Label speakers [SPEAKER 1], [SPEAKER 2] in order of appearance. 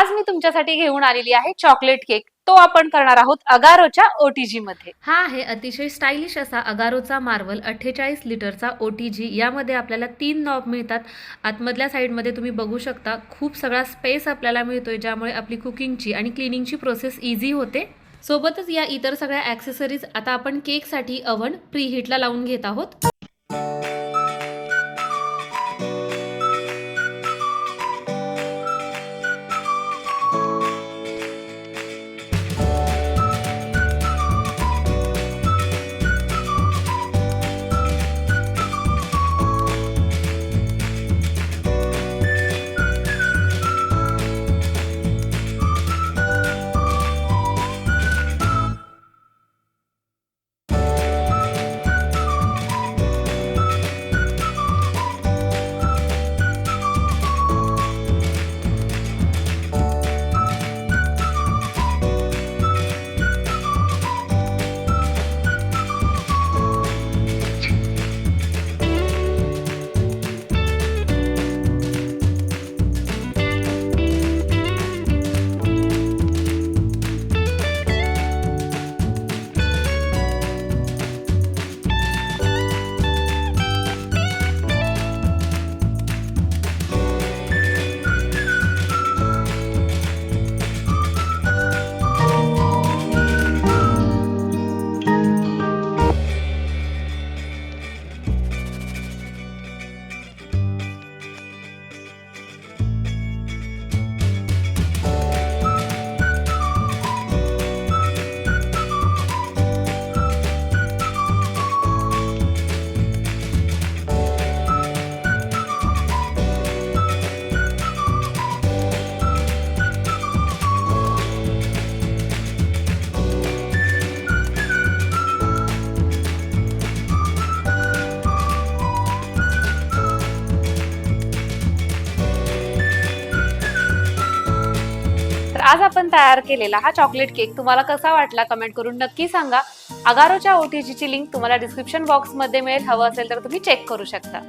[SPEAKER 1] आज मी तुमच्यासाठी घेऊन आलेली आहे चॉकलेट केक। तो आपण करणार आहोत अगारोच्या ओटीजी मध्ये।
[SPEAKER 2] हा आहे अतिशय स्टाइलिश असा अगारोचा मार्वल 48 लिटरचा ओटीजी। यामध्ये आपल्याला 3 नॉब मिळतात। आतमधल्या साईडमध्ये तुम्ही बघू शकता खूप सगळा स्पेस आपल्याला मिळतोय, ज्यामुळे आपली कुकिंगची आणि क्लिनिंगची प्रोसेस इझी होते। सोबतच या इतर सगळ्या ॲक्सेसरीज आता आपण केकसाठी ओव्हन प्रीहीटला लावून घेत आहोत।
[SPEAKER 1] आज आपण तयार केलेला हा चॉकलेट केक तुम्हाला कसा वाटला कमेंट करून नक्की सांगा। अगारोच्या ओटीजीची लिंक तुम्हाला डिस्क्रिप्शन बॉक्स मध्ये मिळेल, हवं असेल तर तुम्ही चेक करू शकता।